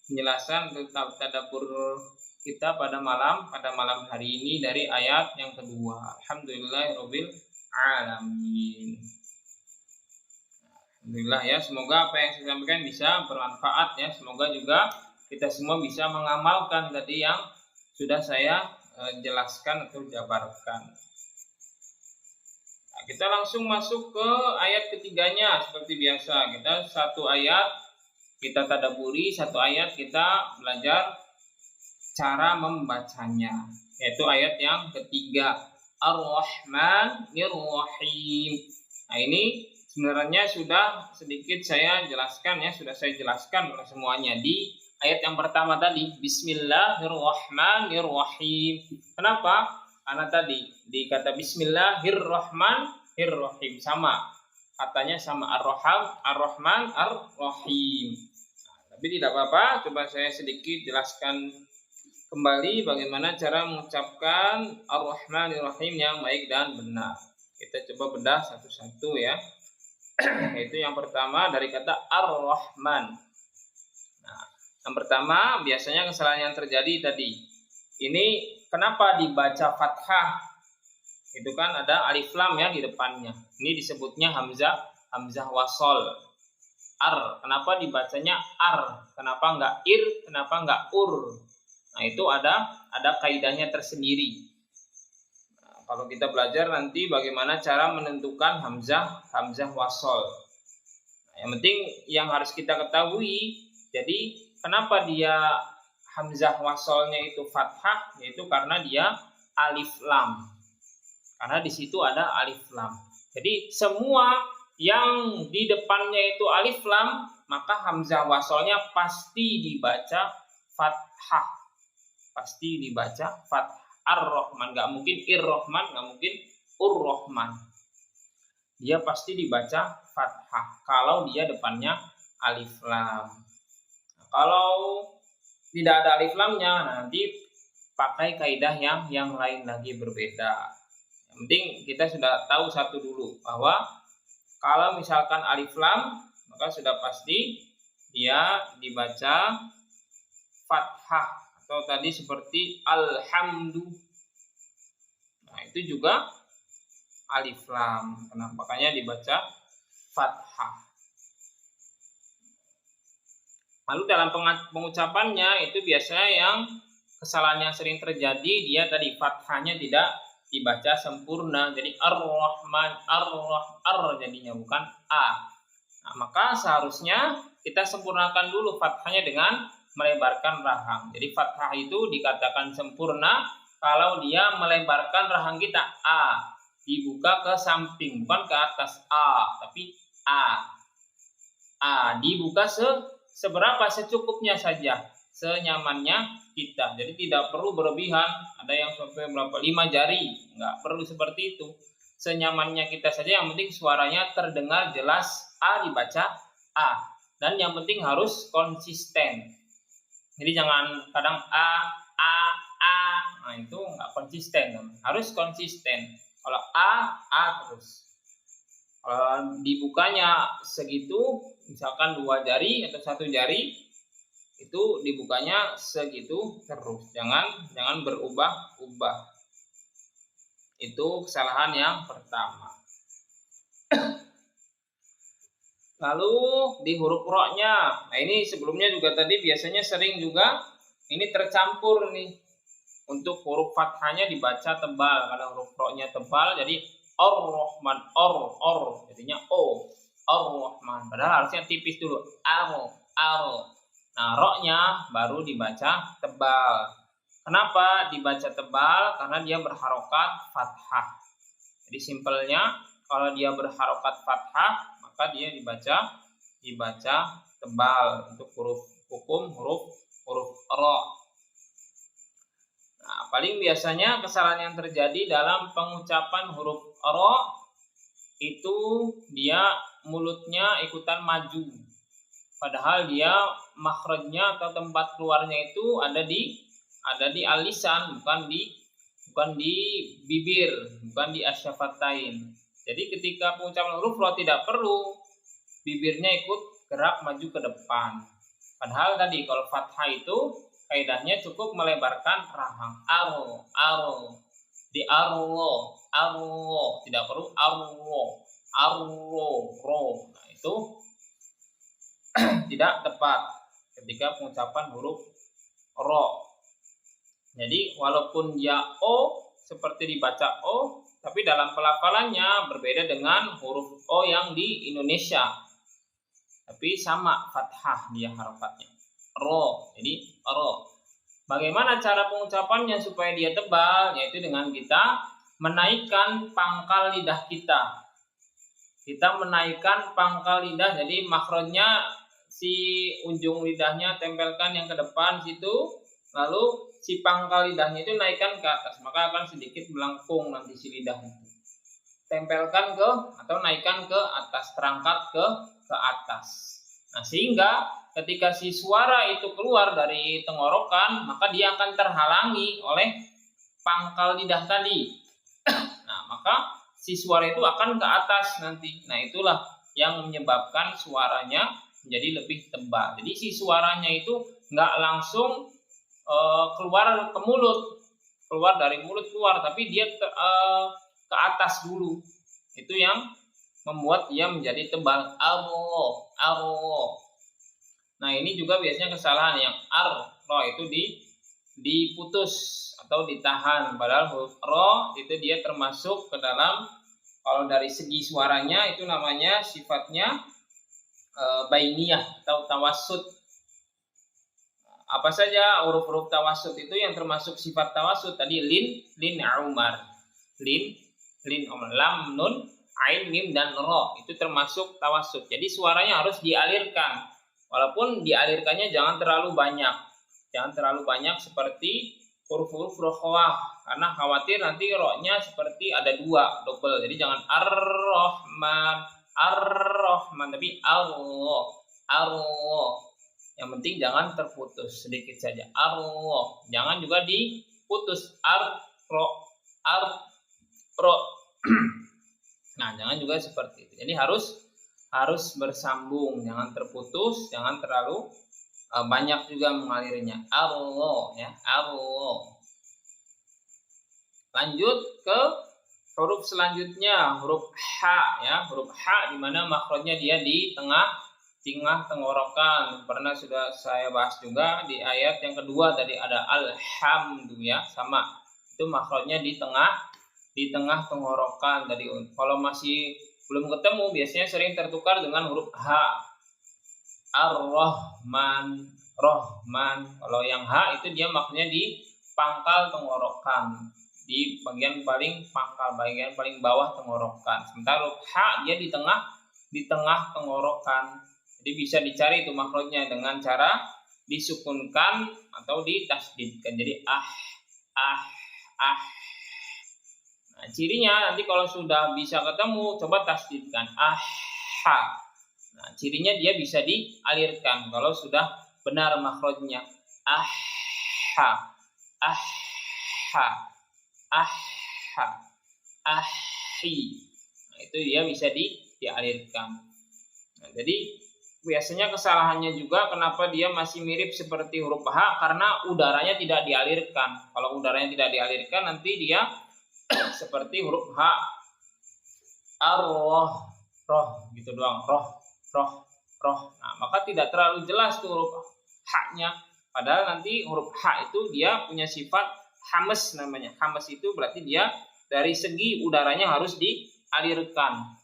penjelasan tentang tadabbur kita pada malam hari ini dari ayat yang kedua. Alhamdulillahirabbil alamin. Alhamdulillah ya, semoga apa yang saya sampaikan bisa bermanfaat ya. Semoga juga kita semua bisa mengamalkan tadi yang sudah saya jelaskan atau jabarkan. Nah, kita langsung masuk ke ayat ketiganya seperti biasa. Kita satu ayat kita tadaburi, satu ayat kita belajar cara membacanya, yaitu ayat yang ketiga, Ar-Rahmanir-Rahim. Nah, ini sebenarnya sudah sedikit saya jelaskan ya, sudah saya jelaskan semuanya di ayat yang pertama tadi, Bismillahirrahmanirrahim. Kenapa? Karena tadi di kata Bismillahirrahmanirrahim sama, katanya sama Ar-Rahman, Ar-Rahim. Nah, tapi tidak apa-apa, coba saya sedikit jelaskan kembali bagaimana cara mengucapkan Ar-Rahmanir-Rahim yang baik dan benar. Kita coba bedah satu-satu ya. Yaitu yang pertama dari kata Ar-Rahman. Nah, yang pertama biasanya kesalahan yang terjadi tadi. Ini kenapa dibaca fathah? Itu kan ada alif lam ya di depannya. Ini disebutnya hamzah wasol. Ar, kenapa dibacanya ar? Kenapa enggak ir? Kenapa enggak ur? Nah, itu ada kaidahnya tersendiri. Nah, kalau kita belajar nanti bagaimana cara menentukan hamzah wasol. Nah, yang penting yang harus kita ketahui, jadi kenapa dia hamzah wasolnya itu fathah, yaitu karena dia alif lam. Karena di situ ada alif lam. Jadi semua yang di depannya itu alif lam, maka hamzah wasolnya pasti dibaca fathah. Pasti dibaca fathah. Ar-Rahman, nggak mungkin Ir-Rahman, nggak mungkin Ur-Rahman. Dia pasti dibaca fathah kalau dia depannya alif lam. Nah, kalau tidak ada alif lamnya, nanti pakai kaidah yang lain lagi berbeda. Yang penting kita sudah tahu satu dulu, bahwa kalau misalkan alif lam, maka sudah pasti dia dibaca fathah. Atau tadi seperti alhamdu. Nah, itu juga alif lam. Kenapa? Makanya dibaca fathah. Lalu dalam pengucapannya itu biasanya yang kesalahan yang sering terjadi, dia tadi fathahnya tidak dibaca sempurna. Jadi Ar-Rahman, Ar jadinya, bukan A. Nah, maka seharusnya kita sempurnakan dulu fathahnya dengan melebarkan rahang. Jadi fathah itu dikatakan sempurna kalau dia melebarkan rahang kita A, dibuka ke samping, bukan ke atas A, tapi A. Dibuka seberapa, secukupnya saja, senyamannya kita. Jadi tidak perlu berlebihan, ada yang sampai berapa 5 jari, nggak perlu seperti itu. Senyamannya kita saja, yang penting suaranya terdengar jelas, A dibaca A. Dan yang penting harus konsisten. Jadi jangan kadang A. Nah, itu nggak konsisten. Harus konsisten. Kalau A terus. Kalau dibukanya segitu, misalkan 2 jari atau 1 jari, itu dibukanya segitu terus. Jangan berubah-ubah. Itu kesalahan yang pertama. Lalu di huruf ro-nya, nah ini sebelumnya juga tadi biasanya sering juga ini tercampur nih. Untuk huruf fathahnya dibaca tebal, karena huruf ro-nya tebal, jadi Ar-Rahman, jadinya O, Ar-Rahman. Padahal harusnya tipis dulu, Ar. Nah, ro-nya baru dibaca tebal. Kenapa dibaca tebal? Karena dia berharokat fathah. Jadi simpelnya, kalau dia berharokat fathah, maka dia dibaca tebal untuk huruf hukum, huruf ro. Nah, paling biasanya kesalahan yang terjadi dalam pengucapan huruf ro itu dia mulutnya ikutan maju, padahal dia makhrajnya atau tempat keluarnya itu ada di alisan, bukan di bibir, bukan di asyafatain. Jadi ketika pengucapan huruf ro tidak perlu bibirnya ikut gerak maju ke depan. Padahal tadi kalau fathah itu kaidahnya cukup melebarkan rahang. Aro. Di arro, tidak perlu arro, ro. Nah, itu tidak tepat ketika pengucapan huruf ro. Jadi walaupun dia o seperti dibaca o, tapi dalam pelafalannya berbeda dengan huruf o yang di Indonesia. Tapi sama fathah dia harokatnya. Ro, jadi ro. Bagaimana cara pengucapannya supaya dia tebal? Yaitu dengan kita menaikkan pangkal lidah kita. Kita menaikkan pangkal lidah, jadi makhrajnya si ujung lidahnya tempelkan yang ke depan situ, lalu si pangkal lidahnya itu naikkan ke atas, maka akan sedikit melengkung nanti si lidah itu. Tempelkan ke atau naikkan ke atas, terangkat ke atas. Nah, sehingga ketika si suara itu keluar dari tenggorokan, maka dia akan terhalangi oleh pangkal lidah tadi. Nah, maka si suara itu akan ke atas nanti. Nah, itulah yang menyebabkan suaranya menjadi lebih tebal. Jadi si suaranya itu nggak langsung keluar ke mulut, keluar dari mulut keluar, tapi dia ke atas dulu. Itu yang membuat dia menjadi tebal. Aro. Nah, ini juga biasanya kesalahan yang ro itu diputus atau ditahan, padahal huruf ro itu dia termasuk ke dalam, kalau dari segi suaranya itu namanya sifatnya bainiyah atau tawassut. Apa saja huruf-huruf tawassut itu yang termasuk sifat tawassut tadi? Lin umar, lin umar, lam nun ain mim dan ro itu termasuk tawassut. Jadi suaranya harus dialirkan, walaupun dialirkannya jangan terlalu banyak. Jangan terlalu banyak seperti huruf-huruf rokhawah, karena khawatir nanti ro-nya seperti ada dua, double. Jadi jangan ar-rahman, tapi Allah. Yang penting jangan terputus, sedikit saja. Allah. Jangan juga diputus. Ro. Nah, jangan juga seperti itu. Jadi harus bersambung, jangan terputus, jangan terlalu banyak juga mengalirnya. Allah, ya, Allah. Lanjut ke huruf selanjutnya, huruf H, ya. Huruf H di mana makhrajnya dia di tengah tenggorokan. Pernah sudah saya bahas juga di ayat yang kedua tadi, ada alhamdu, ya, sama. Itu makhrajnya di tengah tenggorokan tadi. Kalau masih belum ketemu, biasanya sering tertukar dengan huruf H. Ar-Rahman, Rahman. Kalau yang H itu dia maknanya di pangkal tenggorokan, di bagian paling pangkal, bagian paling bawah tenggorokan. Sementara huruf H dia di tengah tenggorokan. Jadi bisa dicari itu makhrajnya dengan cara disukunkan atau ditasdidkan. Jadi ah. Nah, cirinya nanti kalau sudah bisa ketemu, coba tasdidkan ah. Nah, cirinya dia bisa dialirkan kalau sudah benar makhrajnya. Ahi. Nah, itu dia bisa dialirkan. Nah, jadi biasanya kesalahannya juga kenapa dia masih mirip seperti huruf H, karena udaranya tidak dialirkan. Kalau udaranya tidak dialirkan, nanti dia seperti huruf H. Ar-roh, gitu doang. Roh. Nah, maka tidak terlalu jelas tuh huruf H-nya. Padahal nanti huruf H itu dia punya sifat hamas namanya. Hamas itu berarti dia dari segi udaranya harus dialirkan.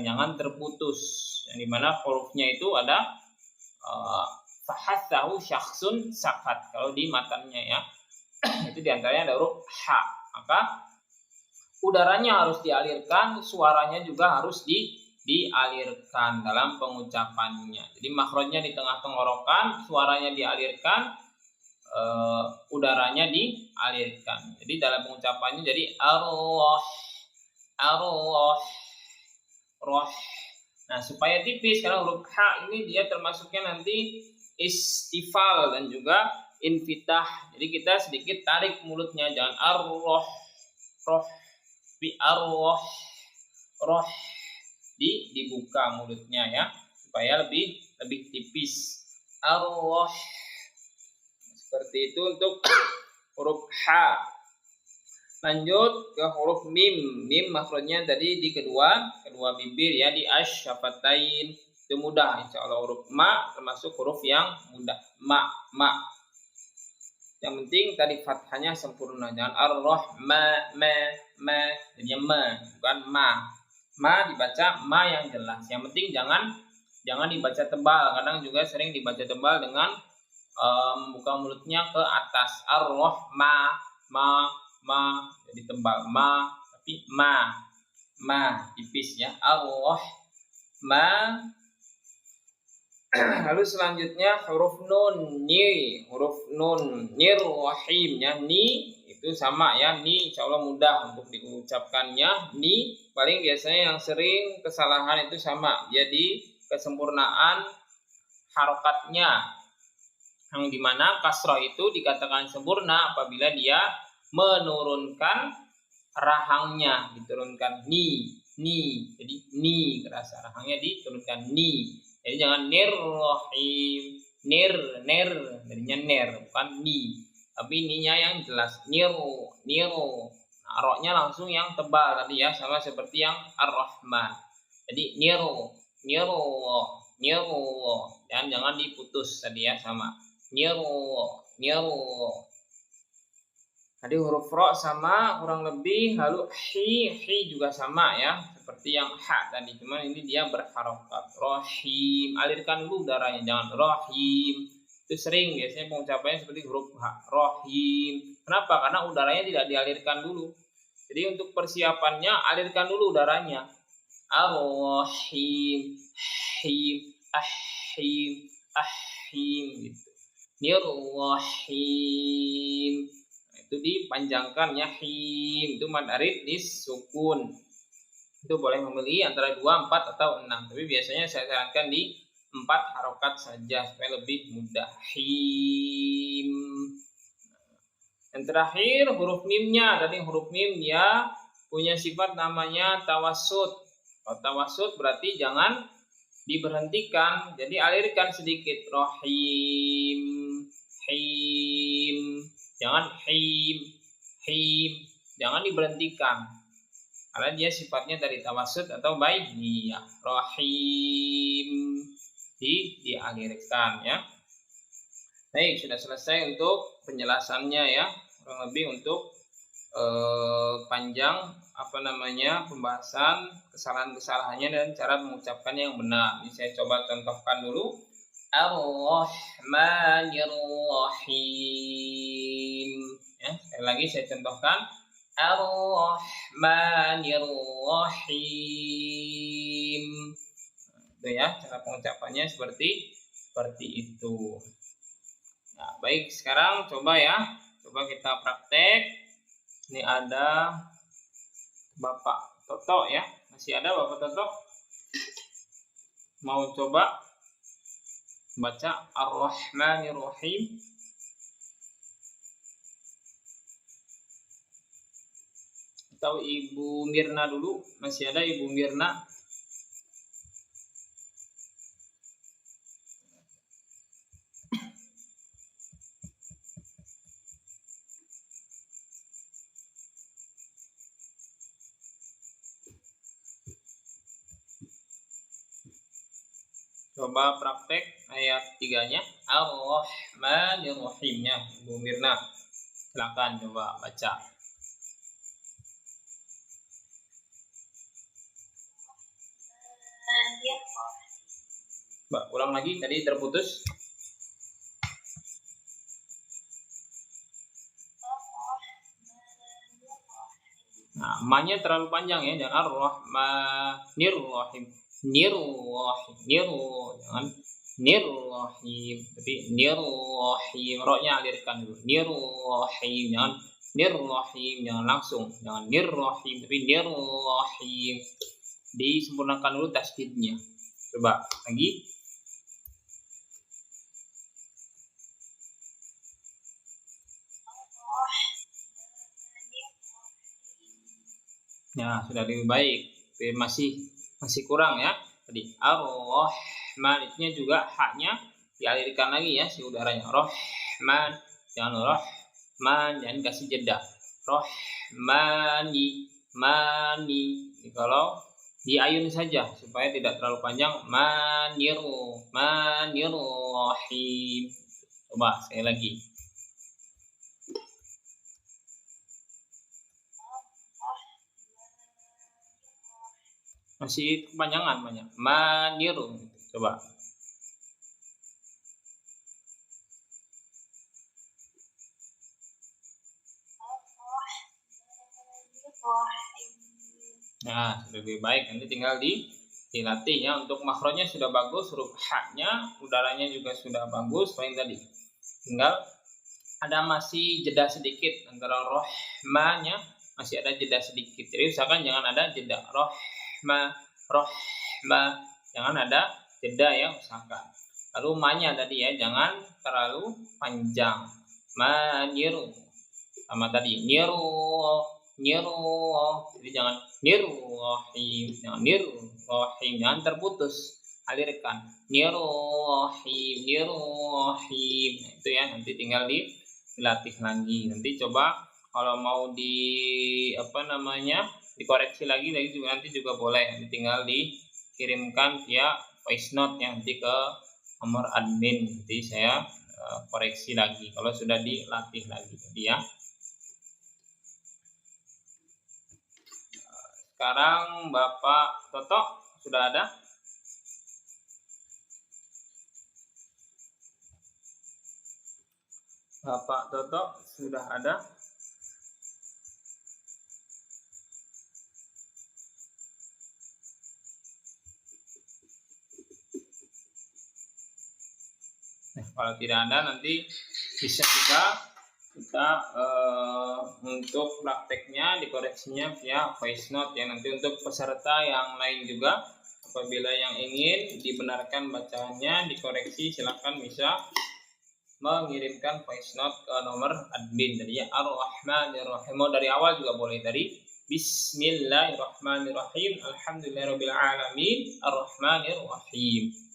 Jangan terputus. Yang dimana hurufnya itu ada fahathahu syakhsun sakat. Kalau di matanya, ya, itu diantaranya ada huruf H. Maka udaranya harus dialirkan, suaranya juga harus dialirkan dalam pengucapannya. Jadi makhrajnya di tengah tenggorokan, suaranya dialirkan, udaranya dialirkan. Jadi dalam pengucapannya jadi Allah. Roh. Nah, supaya tipis, karena huruf H ini dia termasuknya nanti istifal dan juga infitah. Jadi kita sedikit tarik mulutnya, jangan ar-roh. Roh. Dibuka mulutnya, ya, supaya lebih tipis. Ar-roh. Seperti itu untuk huruf H. Lanjut ke huruf mim. Mim maksudnya tadi di kedua bibir ya, di asyafatain. Itu mudah, insya Allah. Huruf ma termasuk huruf yang mudah. Ma. Yang penting tadi fathahnya sempurna. Jangan ar-rahma, ma. Jadinya ma, bukan ma. Ma dibaca ma yang jelas. Yang penting jangan dibaca tebal. Kadang juga sering dibaca tebal dengan buka mulutnya ke atas. Ar-rahma, ma, jadi tebal. Ma, tapi ma tipis ya. Ar-rahma. Lalu selanjutnya huruf nun, ni, huruf nun, nirrahim ya, ni itu sama ya, ni insya Allah mudah untuk diucapkannya. Ni paling biasanya yang sering kesalahan itu sama, jadi kesempurnaan harokatnya, yang dimana kasroh itu dikatakan sempurna apabila dia menurunkan rahangnya, diturunkan ni, jadi ni kerasa rahangnya diturunkan ni. Jadi jangan nirrahim, nir, jadinya ner, bukan ni. Tapi ninya yang jelas, niru. Nah, roknya langsung yang tebal tadi ya, sama seperti yang ar-rahman. Jadi niru. Dan jangan diputus tadi ya, sama. Niru. Tadi huruf ro sama kurang lebih, lalu hi juga sama ya, seperti yang ha tadi, cuman ini dia berharokat. Rohim, alirkan dulu udaranya, jangan rohim. Itu sering biasanya pengucapannya seperti huruf ha, rohim. Kenapa? Karena udaranya tidak dialirkan dulu. Jadi untuk persiapannya alirkan dulu udaranya. Ar-rohim, ahim gitu. Nirrohim. Itu dipanjangkan ya, him itu mad arid disukun. Itu boleh memilih antara 2, 4 atau 6, tapi biasanya saya sarankan di 4 harokat saja supaya lebih mudah. Him. Yang terakhir huruf mimnya. Tadi huruf mim dia punya sifat namanya tawassut. Kalau tawassut berarti jangan diberhentikan, jadi alirkan sedikit. Rohim, him. Jangan him, jangan diberhentikan, karena dia sifatnya dari tawassut atau bainiyah. Rahim dialirkan ya. Baik, sudah selesai untuk penjelasannya ya, kurang lebih untuk panjang pembahasan kesalahan-kesalahannya dan cara mengucapkan yang benar. Ini saya coba contohkan dulu. Ar-Rahmanir-Rahim. Ya, sekali lagi saya contohkan. Ar-Rahmanir-Rahim. Itu ya, cara pengucapannya seperti itu. Nah, baik, sekarang coba kita praktek. Ini ada Bapak Toto ya. Masih ada Bapak Toto? Mau coba baca Ar-Rahmanir-Rahim? Atau Ibu Mirna dulu? Masih ada Ibu Mirna? Coba praktek ayat 3-nya. Ar-Rahmanir-Rahimnya. Ibu Mirna, silakan coba baca. Mbak, ulang lagi, tadi terputus. Nah, ma-nya terlalu panjang ya, jangan Ar-Rahmanir-Rahim. Jangan nirrahim, tapi nirrahim, ro-nya alirkan dulu. Nirrahim, jangan langsung, jangan nirrahim, tapi nirrahim, disempurnakan dulu tasdidnya. Coba lagi. Ya, sudah lebih baik, tapi masih kurang ya. Tadi Ar-Rahman itunya juga haknya dialirkan lagi ya, si udaranya. Rahman, jangan Rahman, jangan kasih jeda. Rohmani, mani. Kalau diayun saja supaya tidak terlalu panjang. Manirrohim. Coba sekali lagi. Masih kepanjangan banyak. Maniru. Coba. Nah, lebih baik nanti tinggal dilatih ya. Untuk makronya sudah bagus, huruf H-nya, udaranya juga sudah bagus. Paling tadi tinggal ada masih jeda sedikit antara rohmanya, masih ada jeda sedikit. Jadi usahakan jangan ada jeda rohma, jangan ada jeda ya, usahakan. Lalu ma-nya tadi ya, jangan terlalu panjang. Maniru sama tadi niru. Jadi jangan niruhim, jangan terputus, alirkan niruhim. Nah, itu ya, nanti tinggal dilatih lagi. Nanti coba kalau mau dikoreksi lagi juga nanti juga boleh. Nanti tinggal dikirimkan via voice note ya, nanti ke nomor admin, nanti saya koreksi lagi kalau sudah dilatih lagi tadi ya. Sekarang Bapak Toto sudah ada? Bapak Toto sudah ada? Nah, kalau tidak ada nanti bisa juga kita untuk prakteknya dikoreksinya via voice note ya. Nanti untuk peserta yang lain juga apabila yang ingin dibenarkan bacaannya dikoreksi, silakan bisa mengirimkan voice note ke nomor admin tadi ya. Ar-Rahmanir-Rahim. Dari awal juga boleh, dari Bismillahirrahmanirrahim, Alhamdulillahirrahmanirrahim, Ar-Rahmanirrahim.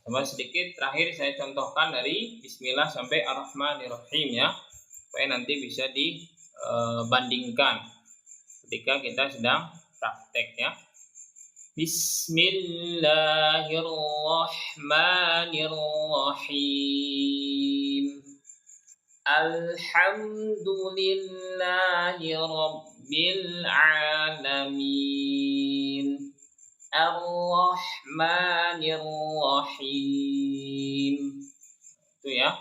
Coba sedikit terakhir saya contohkan dari Bismillah sampai Ar-Rahmanirrahim ya, supaya nanti bisa dibandingkan ketika kita sedang praktek ya. Bismillahirrahmanirrahim. Alhamdulillahi Rabbil Alamin. Ar-Rahmanir-Rahim. Itu ya.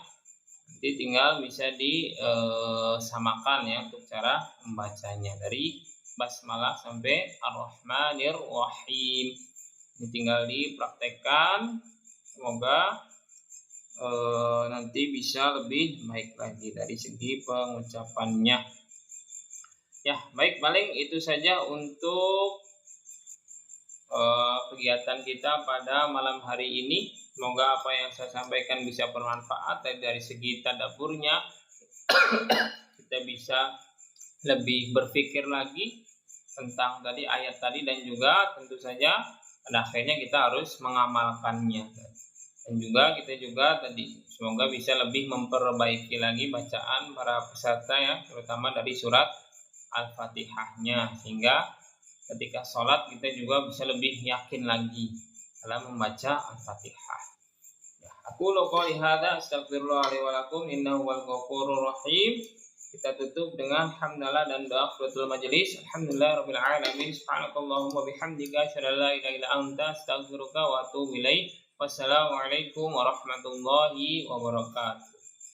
Nanti tinggal bisa disamakan ya untuk cara membacanya dari basmalah sampai Ar-Rahmanir-Rahim. Ini tinggal dipraktekkan. Semoga nanti bisa lebih baik lagi dari segi pengucapannya. Ya, baik, paling itu saja untuk kegiatan kita pada malam hari ini. Semoga apa yang saya sampaikan bisa bermanfaat dari segi tadabburnya. Kita bisa lebih berpikir lagi tentang tadi ayat tadi, dan juga tentu saja pada akhirnya kita harus mengamalkannya. Dan juga kita juga tadi semoga bisa lebih memperbaiki lagi bacaan para peserta ya, terutama dari surat Al-Fatihahnya, sehingga ketika sholat kita juga bisa lebih yakin lagi dalam membaca Al-Fatihah. Ya, aku qouli hadza astaghfirullah li wa lakum innahu wal ghafurur rahim. Kita tutup dengan hamdalah dan doa qiratul majelis. Alhamdulillahirabbil alamin. Subhanakallahumma bihamdika asyhadu an la ilaha illa anta astaghfiruka wa atubu ilaik. Wassalamualaikum warahmatullahi wabarakatuh.